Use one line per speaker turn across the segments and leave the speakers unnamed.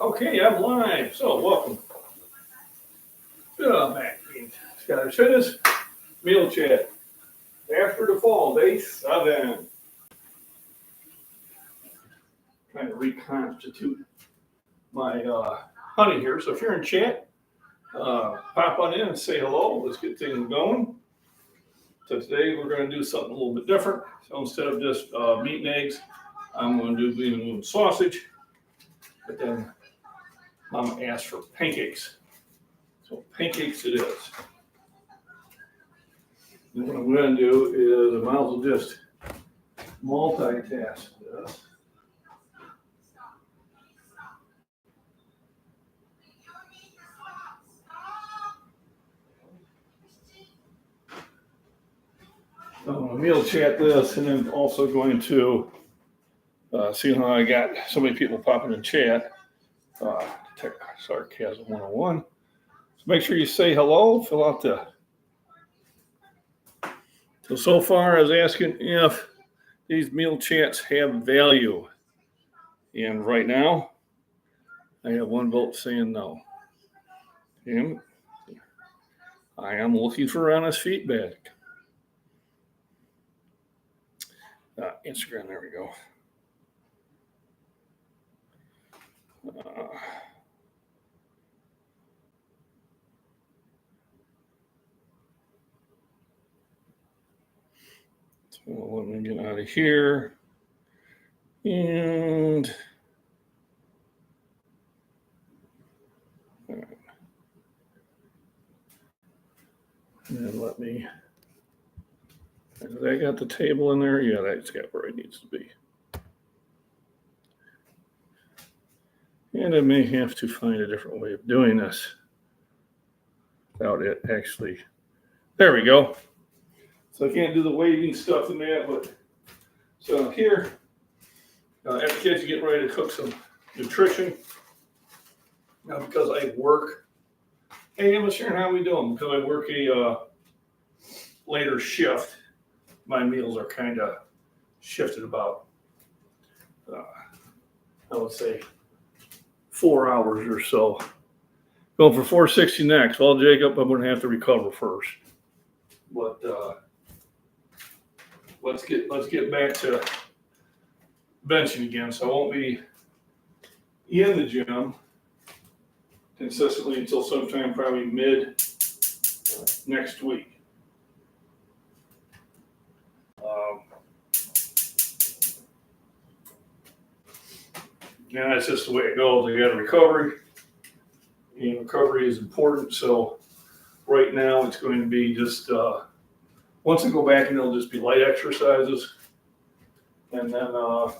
Okay, I'm live. So, welcome. Matt Green, Scottish Fitness Meal Chat. After the fall, day 7. Trying to reconstitute my honey here. So, if you're in chat, pop on in and say hello. Let's get things going. So, today we're going to do something a little bit different. So, instead of just meat and eggs, I'm going to do beef and sausage. But then Mama asked for pancakes. So pancakes it is. And what I'm going to do is I might as well just multitask this. I'm going to meal chat this, and then also going to see how I got so many people popping in chat. Tech Sarcasm 101. So make sure you say hello, fill out the. So far, I was asking if these meal chats have value. And right now, I have one vote saying no. And I am looking for honest feedback. Instagram, there we go. So let me get out of here. And all right. And let me. Has that got the table in there? Yeah, that's got where it needs to be. And I may have to find a different way of doing this without it actually. There we go. So I can't do the waving stuff in that, but so here, after kids get ready to cook some nutrition, now because I work, hey, I'm sharing how we doing, because I work a later shift, my meals are kind of shifted about, I would say, 4 hours or so. Going for 460 next. Well, Jacob, I'm going to have to recover first. But let's get back to benching again. So I won't be in the gym consistently until sometime probably mid next week. And that's just the way it goes. You got a recovery, and recovery is important. So right now it's going to be just once I go back, and it'll just be light exercises, and then and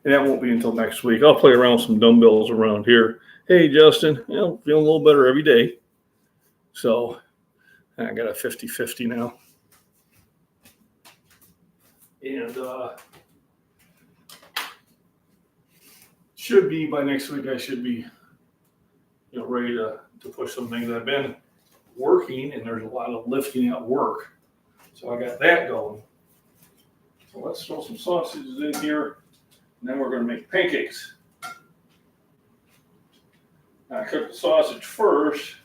that won't be until next week. I'll play around with some dumbbells around here. Hey, Justin, feeling a little better every day. So I got a 50-50 now. And should be by next week, I should be ready to push some things. I've been working, and there's a lot of lifting at work. So I got that going. So let's throw some sausages in here, and then we're going to make pancakes. Now, I cook the sausage first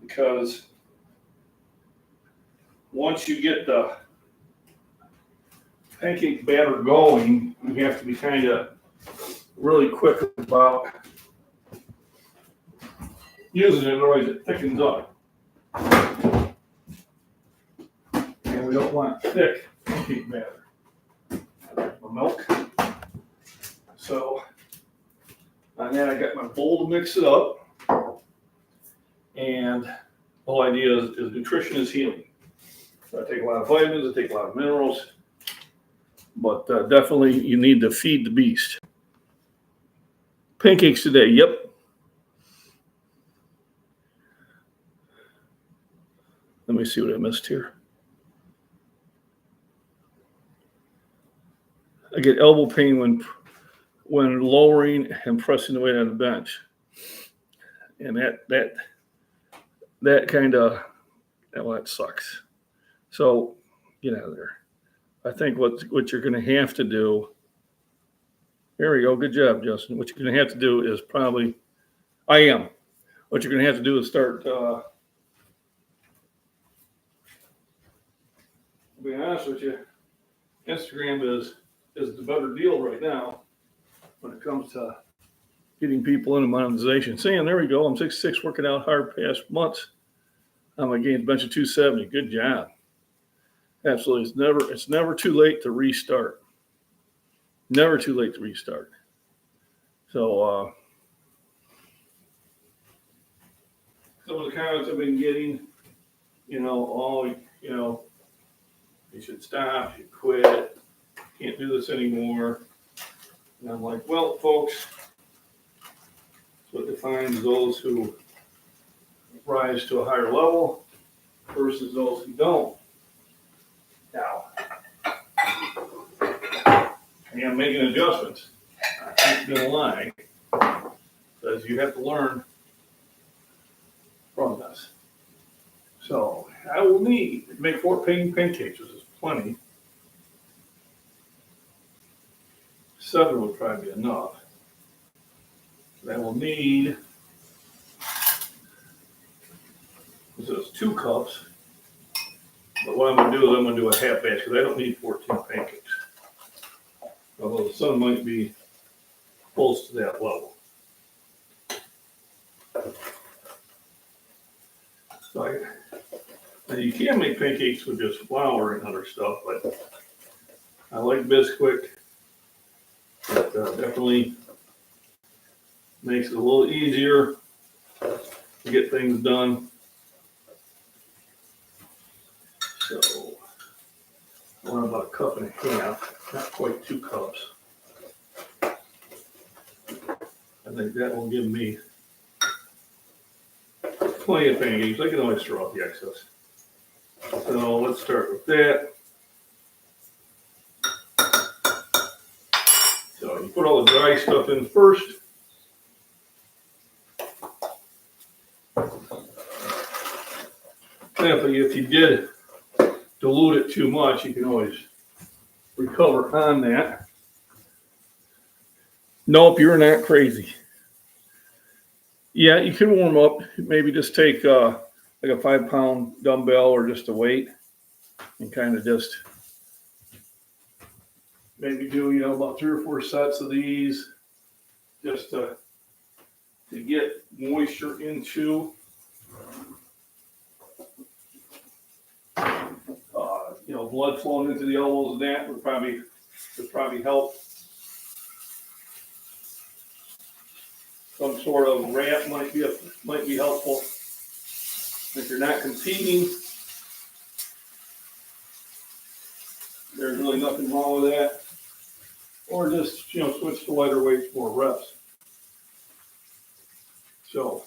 because once you get the pancake batter going, you have to be kind of really quick about using it, otherwise it thickens up. And we don't want thick pancake batter. My milk. So, and then I got my bowl to mix it up. And the whole idea is nutrition is healing. So I take a lot of vitamins, I take a lot of minerals, but definitely you need to feed the beast. Pancakes today, yep. Let me see what I missed here. I get elbow pain when lowering and pressing the weight on the bench, and that kind of that sucks. So get out of there. I think what you're going to have to do There we go. Good job, Justin. What you're going to have to do is probably, I am. What you're going to have to do is start, to be honest with you, Instagram is the better deal right now when it comes to getting people into monetization. Sam, there we go. I'm 6'6", working out hard past months. I gained a bunch of 270. Good job. Absolutely. It's never too late to restart. Never too late to restart. So some of the comments I've been getting, you should stop, you quit, can't do this anymore. And I'm like, well, folks, what defines those who rise to a higher level versus those who don't. Now, I am making adjustments. I ain't gonna lie, because you have to learn from this. So I will need to make 4 pancakes, which is plenty. 7 would probably be enough. I will need, this is 2 cups. But what I'm going to do is I'm going to do a half batch because I don't need 14 pancakes. Although the sun might be close to that level. So now you can make pancakes with just flour and other stuff, but I like Bisquick. It definitely makes it a little easier to get things done. So I want about 1.5 cups, not quite 2 cups. I think that will give me plenty of pancakes. I can always throw out the excess. So let's start with that. So you put all the dry stuff in first. If you did dilute it too much, you can always recover on that. Nope, you're not crazy. Yeah, you can warm up. Maybe just take like a 5-pound dumbbell or just a weight and kind of just maybe do, about 3 or 4 sets of these just to get moisture into blood flowing into the elbows, and that would probably help. Some sort of wrap might be helpful if you're not competing. There's really nothing wrong with that. Or just switch to lighter weights, more reps. So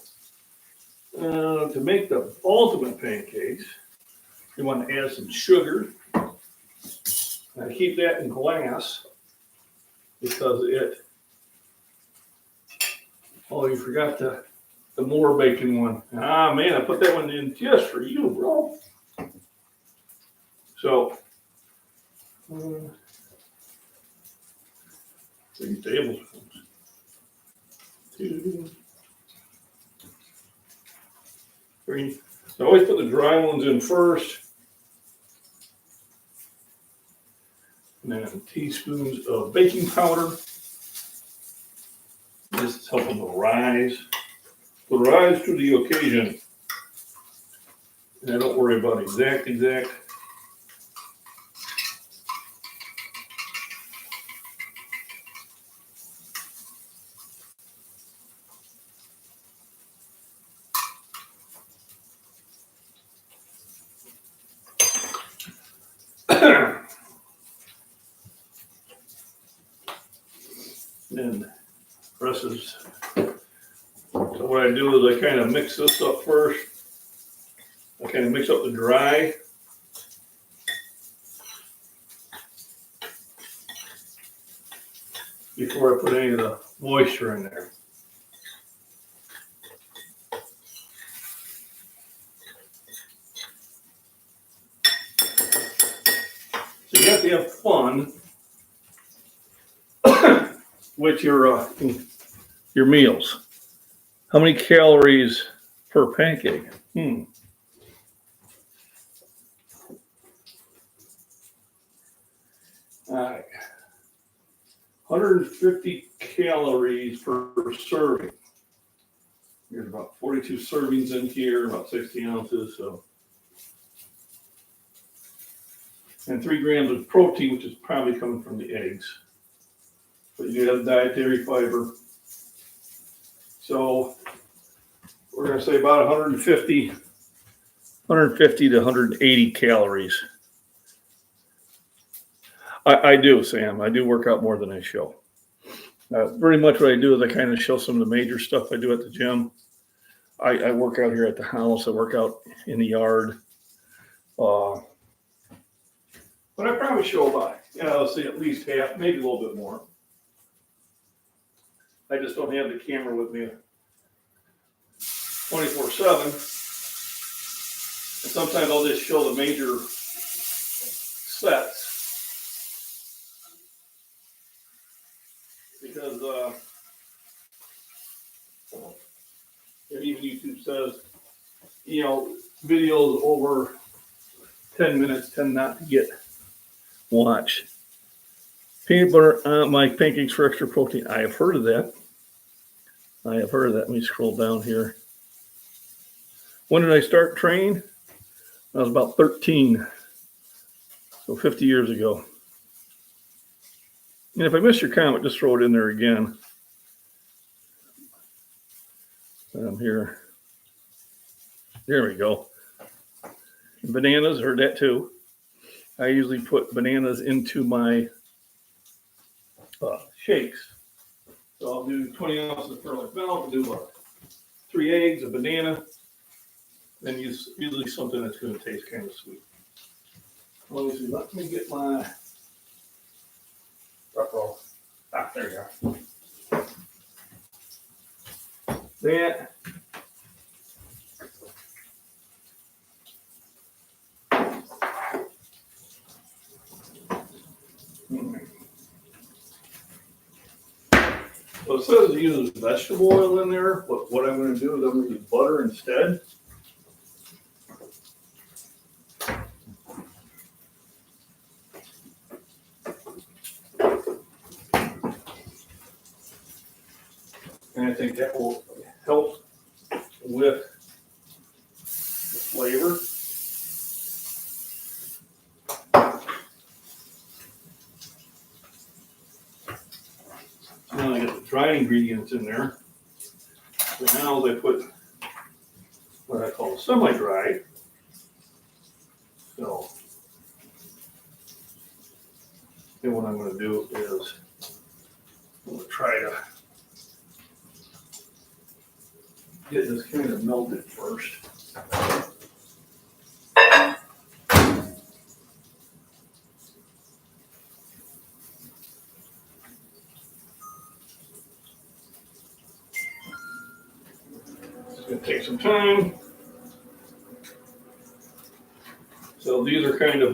to make the ultimate pancakes, you want to add some sugar. I keep that in glass because oh, you forgot the more bacon one. Ah, man, I put that one in just for you, bro. So, 3 tablespoons. 2, 3. I always put the dry ones in first. And then teaspoons of baking powder. This is helping to rise to the occasion. And I don't worry about exact. And rest is, so what I do is I kind of mix this up first. I kind of mix up the dry. Before I put any of the moisture in there. So you have to have fun with your meals. How many calories per pancake? All right. 150 calories per serving. There's about 42 servings in here, about 60 ounces. So, and 3 grams of protein, which is probably coming from the eggs. But you have dietary fiber. So we're going to say about 150 to 180 calories. I do, Sam. I do work out more than I show. Pretty much what I do is I kind of show some of the major stuff I do at the gym. I work out here at the house. I work out in the yard. But I probably show about, let's say at least half, maybe a little bit more. I just don't have the camera with me 24/7. And sometimes I'll just show the major sets. Because even YouTube says, videos over 10 minutes tend not to get watched. Peanut butter on my pancakes for extra protein. I have heard of that. Let me scroll down here. When did I start training? I was about 13. So 50 years ago. And if I missed your comment, just throw it in there again. I'm here. There we go. Bananas, heard that too. I usually put bananas into my shakes. So I'll do 20 ounces of fermented milk. I'll do 3 eggs, a banana, then usually something that's going to taste kind of sweet. Let me get my roll. There you go. That. So it says to use vegetable oil in there. What I'm going to do is I'm going to use butter instead. And I think that will help with the flavor. Now I got the dried ingredients in there. So now I put what I call semi-dried. So then what I'm going to do is I'm going to try to get this kind of melted first. It's going to take some time. So these are kind of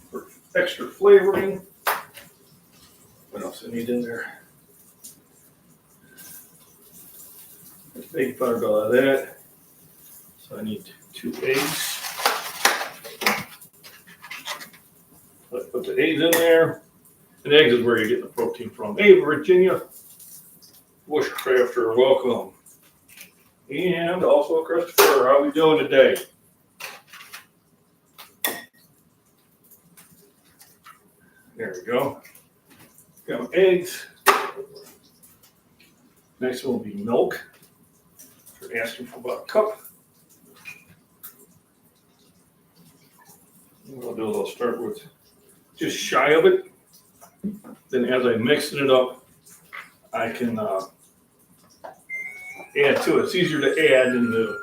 for extra flavoring. What else I need in there? There's baking powder, got all of that. So I need 2 eggs. Put the eggs in there. And eggs is where you get the protein from. Hey, Virginia Bushcrafter, welcome. And also Christopher, how are we doing today? There we go. Got my eggs. Next one will be milk. We're asking for about a cup. What I'll do is I'll start with just shy of it. Then as I mix it up, I can add to it. It's easier to add than to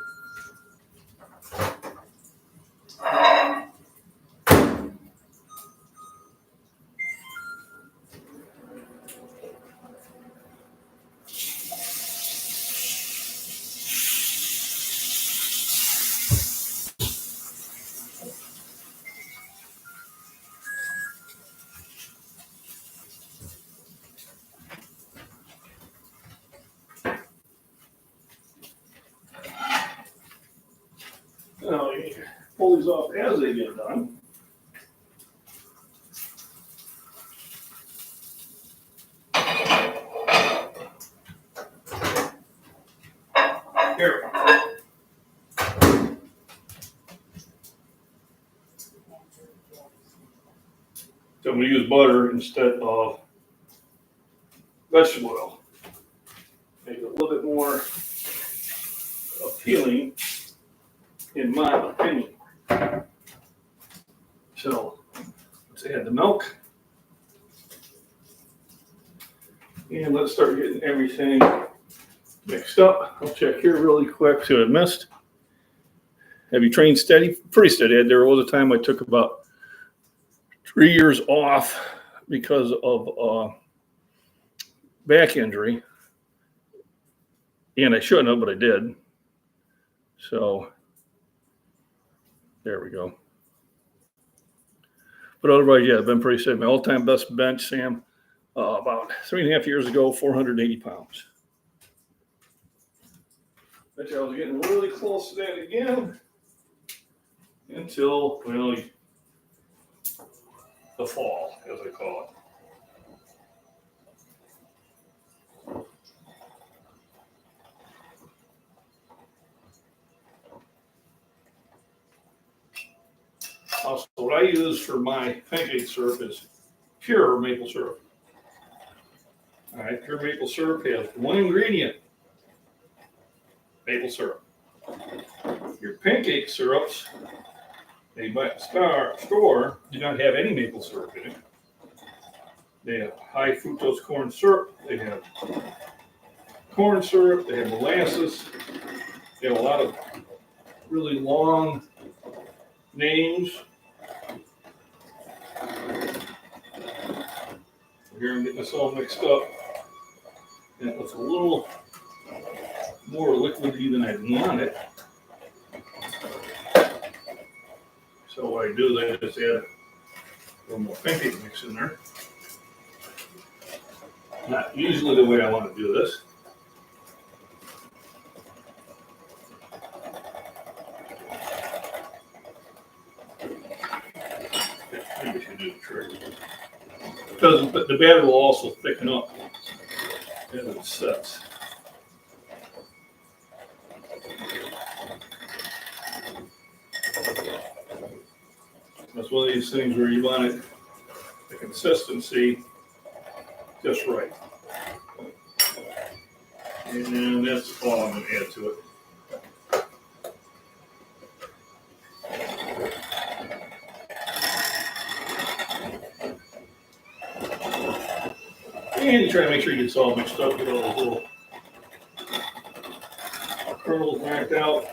So now you pull these off as they get done. Here. So I'm going to use butter instead of vegetable oil. Make it a little bit more appealing, in my opinion. So let's add the milk. And let's start getting everything mixed up. I'll check here really quick, see what I missed. Have you trained steady? Pretty steady. There was a time I took about 3 years off because of back injury. And I shouldn't have, but I did. So there we go. But otherwise, yeah, I've been pretty steady. My all-time best bench, Sam, about 3.5 years ago, 480 pounds. Bet you I was getting really close to that again until, well, the fall, as I call it. Also, what I use for my pancake syrup is pure maple syrup. All right, pure maple syrup has one ingredient: maple syrup. Your pancake syrups they buy at the store do not have any maple syrup in it. They have high fructose corn syrup. They have corn syrup. They have molasses. They have a lot of really long names. Here I'm getting this all mixed up. And it looks a little more liquidy than I want it. So what I do then is add a little more pancake mix in there. Not usually the way I want to do this. Maybe I should do the trick. Because the batter will also thicken up as it sets. That's one of these things where you want it, the consistency just right. And that's all I'm going to add to it. And you try to make sure you get it all mixed up, get all those little kernels knocked out.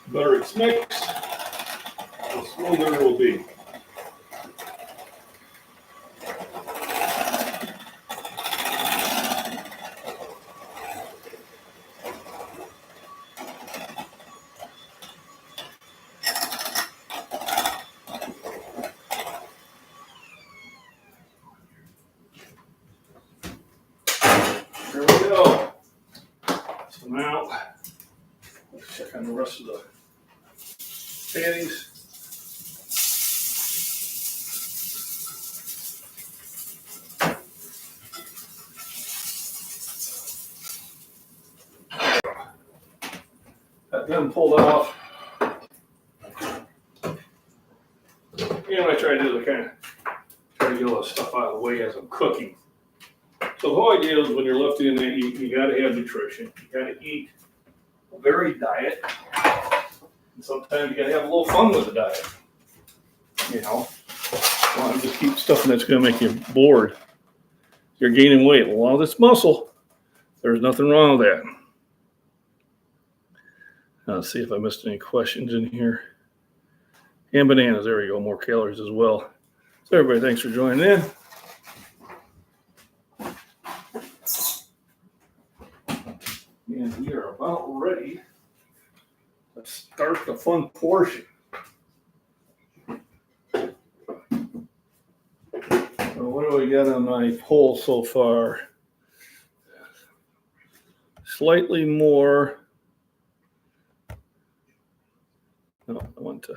The better it's mixed, the smoother it will be. There we go. So now, let's check on the rest of the patties. Got them pulled off. And what I try to do is I kind of try to get all the stuff out of the way as I'm cooking. So the whole idea is when you're lifting in that, you got to have nutrition. You got to eat a varied diet. And sometimes you got to have a little fun with the diet. You know, you want to just keep stuff that's going to make you bored. You're gaining weight. Well, this muscle, there's nothing wrong with that. Let's see if I missed any questions in here. And bananas, there we go, more calories as well. So everybody, thanks for joining in. And we are about ready Let's start the fun portion. So what do we got on my poll so far? Slightly more. No, I want to.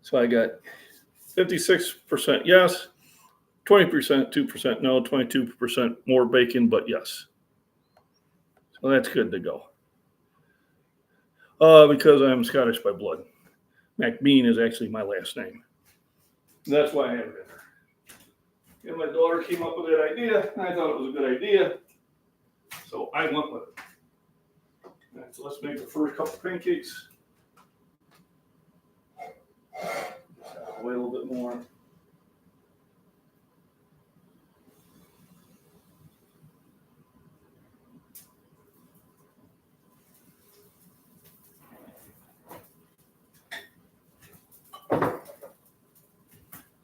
So I got 56% yes, 20%, 2% no, 22% more bacon, but yes. So that's good to go. Because I'm Scottish by blood. McBean is actually my last name. That's why I have it in there. And my daughter came up with that idea, and I thought it was a good idea. So I went with it. All right, so let's make the first couple pancakes. Wait a little bit more.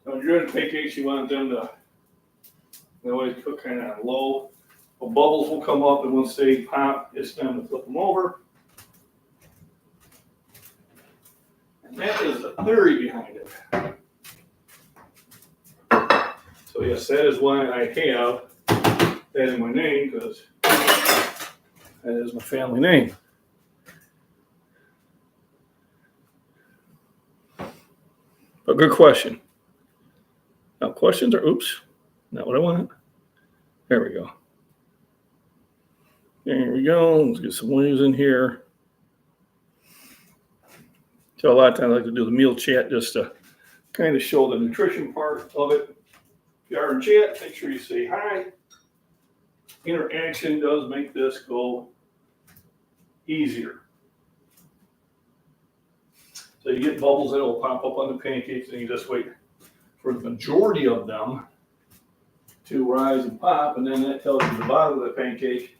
When you're doing pancakes, you want them to, they always cook kind of low. Well, bubbles will come up, and once they pop, it's time to flip them over. And that is the theory behind it. So yes, that is why I have that in my name, because that is my family name. But good question. Now questions are, oops, not what I want. There we go. There we go. Let's get some wings in here. So a lot of times I like to do the meal chat just to kind of show the nutrition part of it. If you are in chat, make sure you say hi. Interaction does make this go easier. So you get bubbles that will pop up on the pancakes, and you just wait for the majority of them to rise and pop, and then that tells you the bottom of the pancake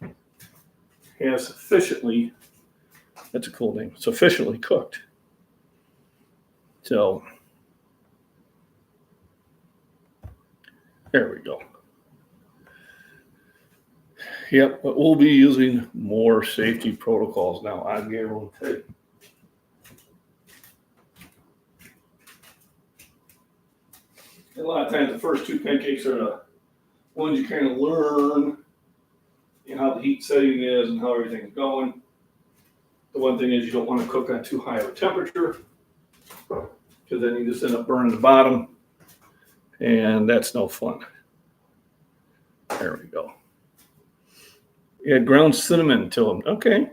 has sufficiently, that's a cool name, sufficiently cooked. So there we go. Yep, but we'll be using more safety protocols now, I guarantee. A lot of times the first two pancakes are the ones you kind of learn, you know, how the heat setting is and how everything's going. The one thing is you don't want to cook on too high of a temperature, because then you just end up burning the bottom, and that's no fun. There we go. Add ground cinnamon to them. Okay.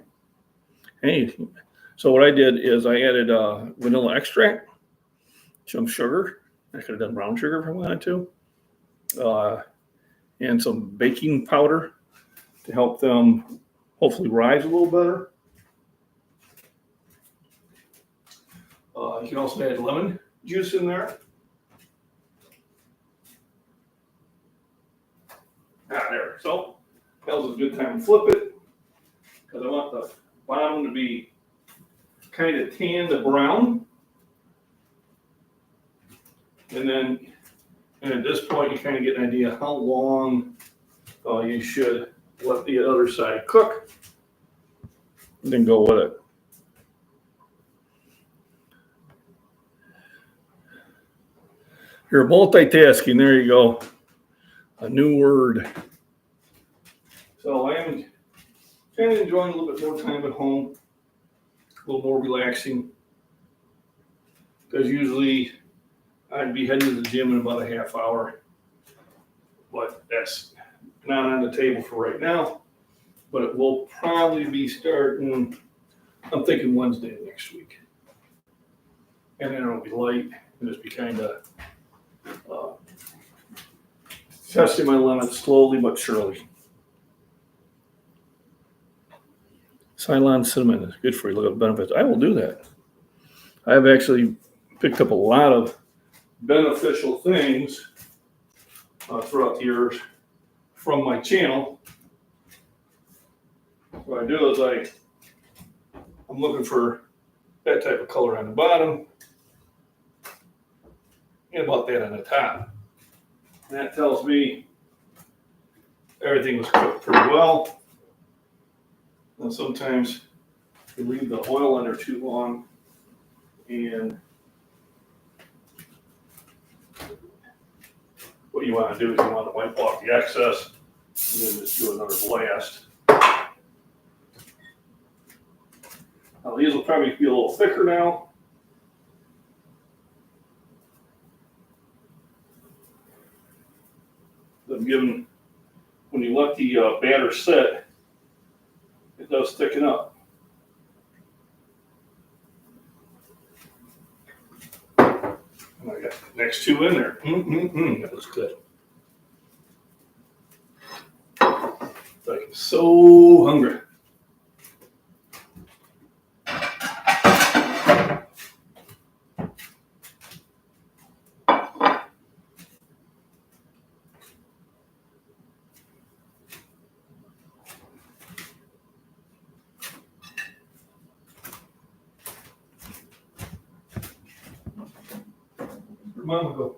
Hey, so what I did is I added vanilla extract, some sugar. I could have done brown sugar if I wanted to, and some baking powder to help them hopefully rise a little better. You can also add lemon juice in there. There. So that was a good time to flip it, because I want the bottom to be kind of tan to brown. And then, and at this point, you kind of get an idea how long you should let the other side cook, and then go with it. You're multitasking. There you go. A new word. So I am kind of enjoying a little bit more time at home, a little more relaxing, because usually I'd be heading to the gym in about a half hour, but that's not on the table for right now. But it will probably be starting, I'm thinking Wednesday next week. And then it'll be light and just be kind of testing my limits slowly but surely. Ceylon cinnamon is good for you. Look at the benefits. I will do that. I have actually picked up a lot of beneficial things throughout the years from my channel. What I do is I'm looking for that type of color on the bottom and about that on the top. And that tells me everything was cooked pretty well. And sometimes you leave the oil in there too long, and what you want to do is you want to wipe off the excess and then just do another blast. Now these will probably be a little thicker now. But given when you let the batter set, it does thicken up. And I got the next two in there. That was good. I'm so hungry. Where'd Mama go?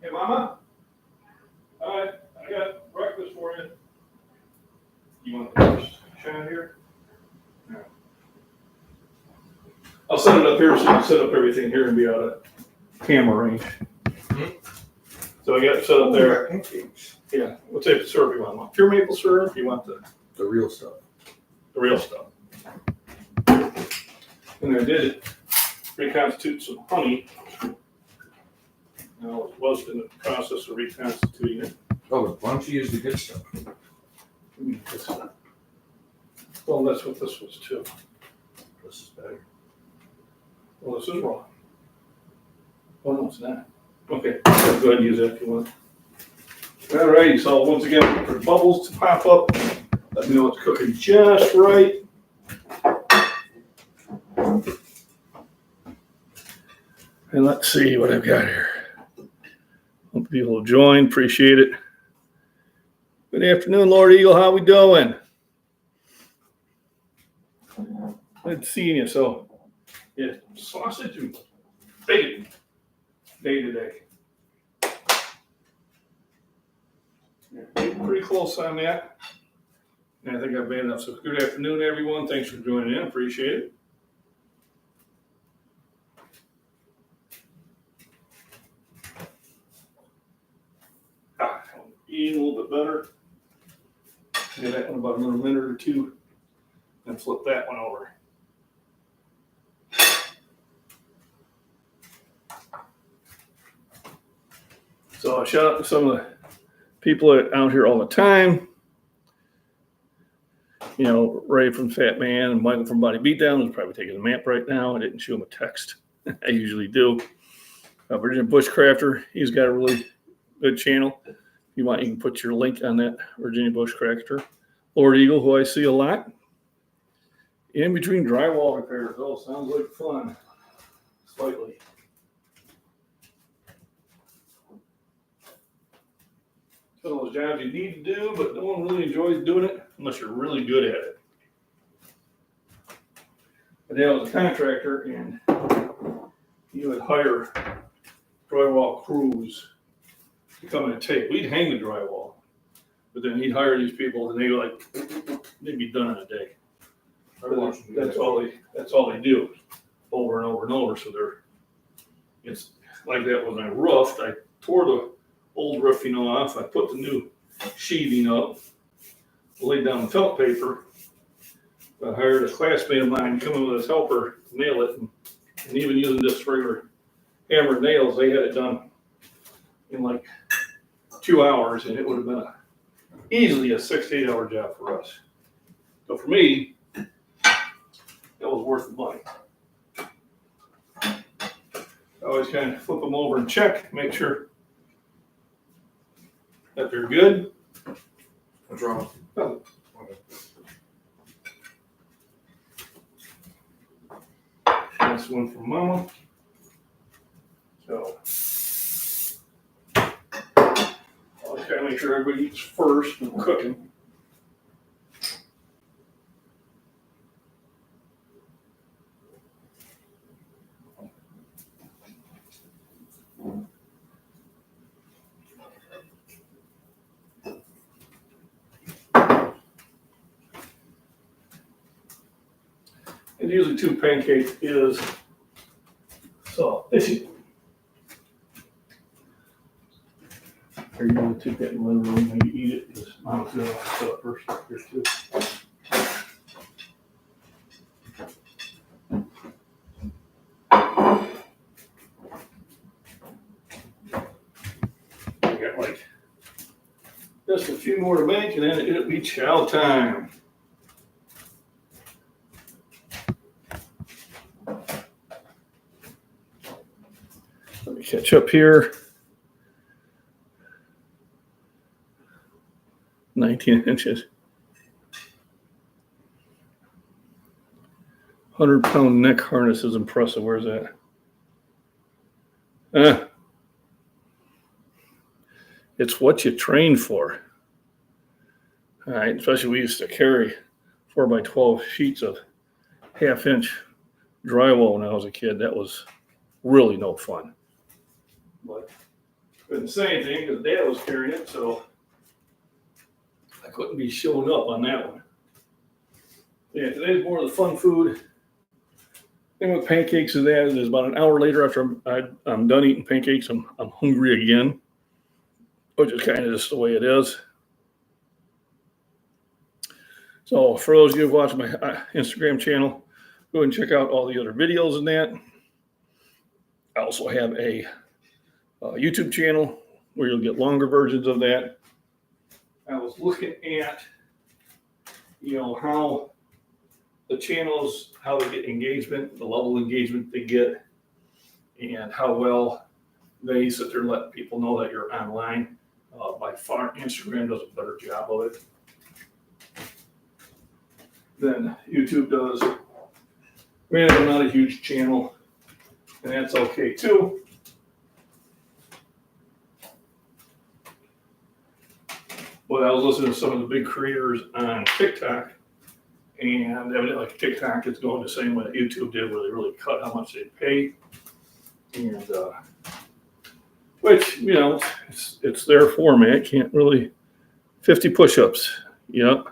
Hey, Mama? Hi, I got breakfast for you. You want the first shot here? No. I'll set it up here so you can set up everything here and be out of camera range. So I got it set up there. Yeah, what type of syrup you want? Pure maple syrup? You want
The real stuff.
the real stuff? And I did reconstitute some honey. Now it was in the process of reconstituting it.
Oh, but why don't you use the good stuff?
Well, that's what this was too.
This is better.
Well, this is wrong. Oh, no, it's not. Okay, go ahead and use that if you want. All right, so once again, for bubbles to pop up, let me know it's cooking just right. And let's see what I've got here. Hope people will join. Appreciate it. Good afternoon, Lord Eagle. How we doing? Good seeing you. So, yeah, sausage and bacon day to day. Yeah, pretty close on that. And I think I've made enough. So, good afternoon, everyone. Thanks for joining in. Appreciate it. Eating a little bit better. Get that one about another minute or two, and flip that one over. So shout out to some of the people out here all the time. You know, Ray from Fat Man and Michael from Body Beatdown is probably taking a map right now. I didn't show him a text. I usually do. Virginia Bushcrafter, he's got a really good channel. If you want, you can put your link on that. Virginia Bushcrafter. Lord Eagle, who I see a lot. In between drywall repairs. Oh, sounds like fun. Slightly. It's one of those jobs you need to do, but no one really enjoys doing it unless you're really good at it. My dad was a contractor, and he would hire drywall crews to come in and tape. We'd hang the drywall, but then he'd hire these people, and they'd be done in a day. That's all they do, over and over and over. So it's like that when I roofed. I tore the old roofing off. I put the new sheathing up, laid down the felt paper. I hired a classmate of mine to come in with his helper to nail it, and even using just regular hammer and nails, they had it done in like 2 hours, and it would have been easily a 6 to 8 hour job for us. So for me, that was worth the money. I always kind of flip them over and check, make sure that they're good.
What's wrong?
Oh. This one from Mama. So I'll just gotta make sure everybody eats first when cooking. And usually 2 pancakes is sufficient. Are you going to take that in the living room and maybe eat it? Because Mom's going to put up first here too. We got like just a few more to make and then it'll be chow time. Let me catch up here. 19 inches. 100-pound neck harness is impressive. Where's that? It's what you train for. All right, especially we used to carry 4x12 sheets of half-inch drywall when I was a kid. That was really no fun. But couldn't say anything because Dad was carrying it, so I couldn't be showing up on that one. Yeah, today's more of the fun food. Thing with pancakes is that is about an hour later after I'm done eating pancakes, I'm hungry again, which is kind of just the way it is. So for those of you who watch my Instagram channel, go and check out all the other videos in that. I also have a YouTube channel where you'll get longer versions of that. I was looking at, how the channels, how they get engagement, the level of engagement they get, and how well they sit there and let people know that you're online. By far, Instagram does a better job of it than YouTube does. Granted, I'm not a huge channel, and that's okay too. But I was listening to some of the big creators on TikTok, and evidently like TikTok is going the same way that YouTube did, where they really cut how much they pay. And which, it's their format. Can't really 50 push-ups. Yep.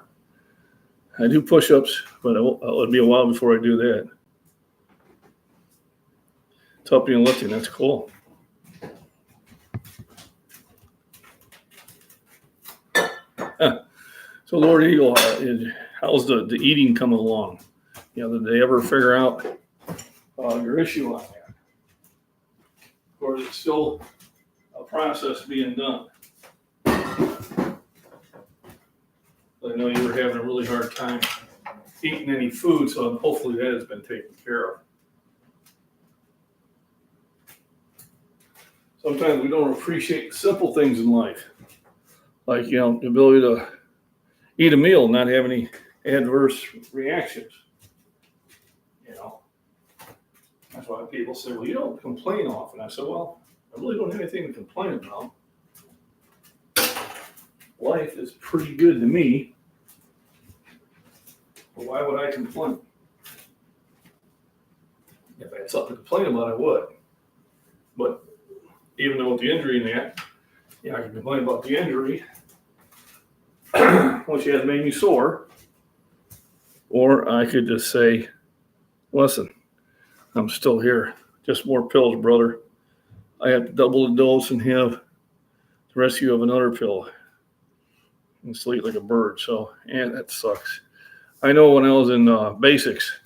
I do push-ups, but it'll be a while before I do that. Topping and lifting, that's cool. So Lord Eagle, how's the eating coming along? Did they ever figure out your issue on that? Of course, it's still a process being done. I know you were having a really hard time eating any food, so hopefully that has been taken care of. Sometimes we don't appreciate simple things in life, like the ability to eat a meal and not have any adverse reactions. That's why people say, well, you don't complain often. I said, well, I really don't have anything to complain about. Life is pretty good to me. But why would I complain? If I had something to complain about, I would. But even though with the injury and that, I can complain about the injury, which has made me sore. Or I could just say, listen, I'm still here. Just more pills, brother. I have to double the dose and have the rescue of another pill and sleep like a bird. So, that sucks. I know when I was in basics,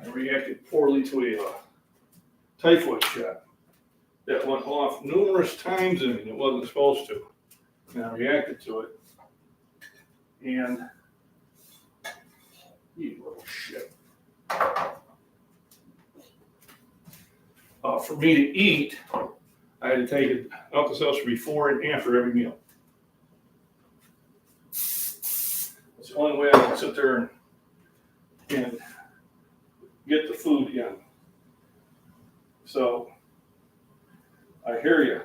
I reacted poorly to a typhoid shot that went off numerous times in me. It wasn't supposed to. And I reacted to it. And you little shit. For me to eat, I had to take it out the cells before and after every meal. It's the only way I can sit there and get the food in. So, I hear you.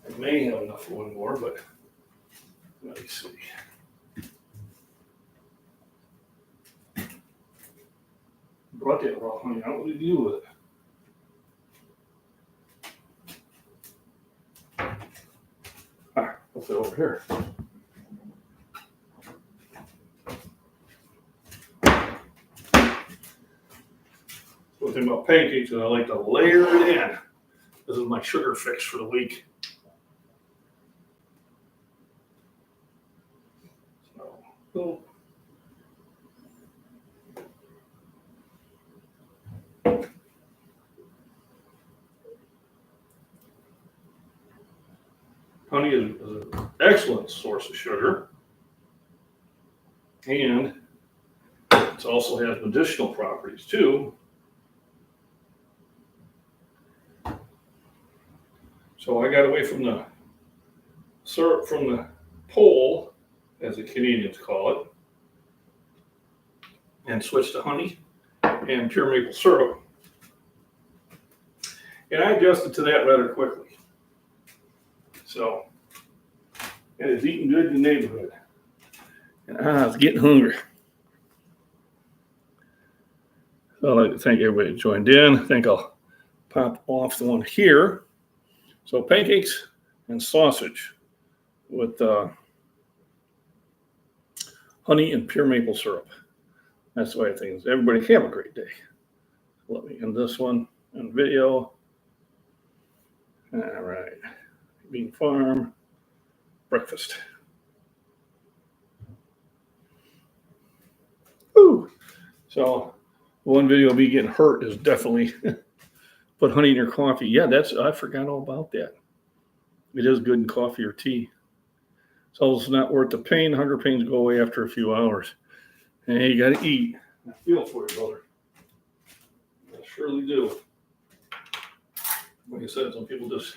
I may have enough for one more, but let me see. that raw honey out. What do you do with it? Ah, what's it over here? One thing about pancakes is I like to layer it in. This is my sugar fix for the week. So, honey is an excellent source of sugar, and it also has medicinal properties too. So I got away from the syrup from the pole, as the Canadians call it, and switched to honey and pure maple syrup. And I adjusted to that rather quickly. So, and it's eating good in the neighborhood. And I was getting hungry. So I'd like to thank everybody who joined in. I think I'll pop off the one here. So pancakes and sausage with honey and pure maple syrup. That's the way I think. Everybody have a great day. Let me end this one on video. All right. Bean Farm breakfast. Ooh. So one video of me getting hurt is definitely put honey in your coffee. Yeah, I forgot all about that. It is good in coffee or tea. So it's not worth the pain. Hunger pains go away after a few hours. And you got to eat. I feel for you, brother. I surely do. Like I said, some people just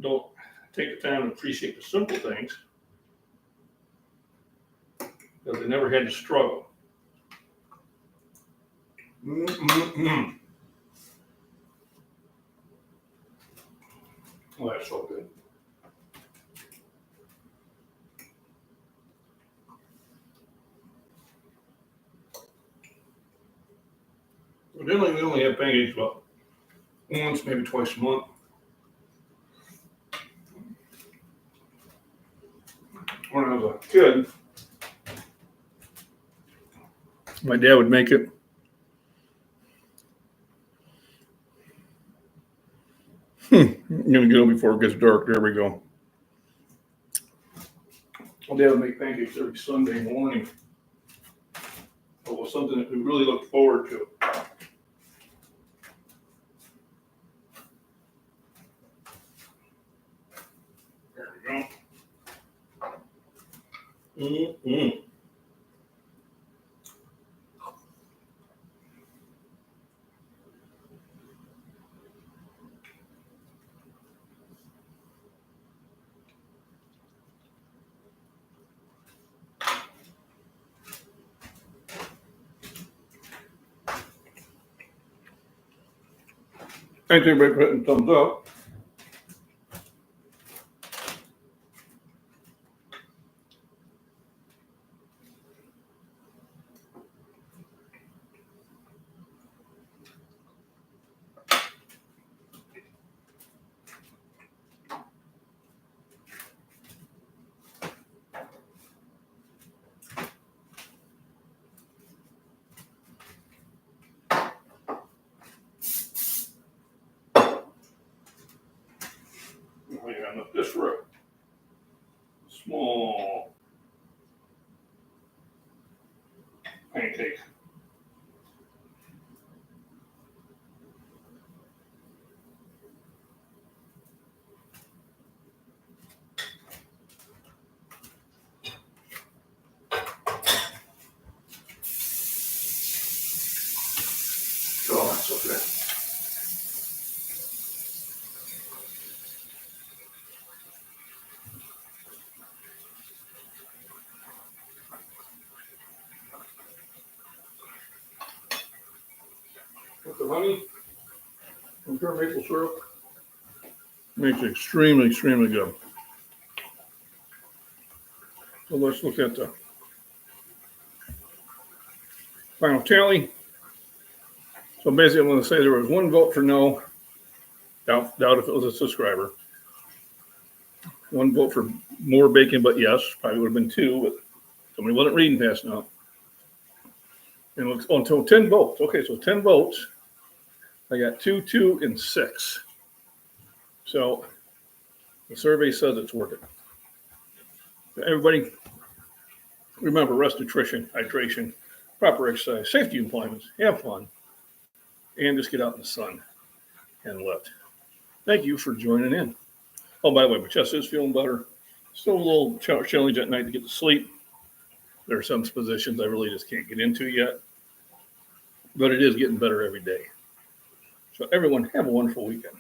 don't take the time to appreciate the simple things because they never had to struggle. Oh, that's so good. Generally, we only have pancakes about once, maybe twice a month. When I was a kid, my dad would make it. I'm gonna go before it gets dark. There we go. My dad would make pancakes every Sunday morning. It was something that we really looked forward to. There we go. Thanks everybody for hitting thumbs up. Oh, yeah, enough this for a small pancake. Oh, that's so good. With the honey and pure maple syrup, makes it extremely, extremely good. So let's look at the final tally. So basically, I'm going to say there was 1 vote for no. Doubt if it was a subscriber. 1 vote for more bacon, but yes, probably would have been 2, but somebody wasn't reading fast enough. And it looks until 10 votes. Okay, so 10 votes. I got 2, 2, and 6. So the survey says it's working. Everybody, remember rest, nutrition, hydration, proper exercise, safety employments, have fun, and just get out in the sun and lift. Thank you for joining in. Oh, by the way, my chest is feeling better. Still a little challenge at night to get to sleep. There are some positions I really just can't get into yet, but it is getting better every day. So everyone have a wonderful weekend.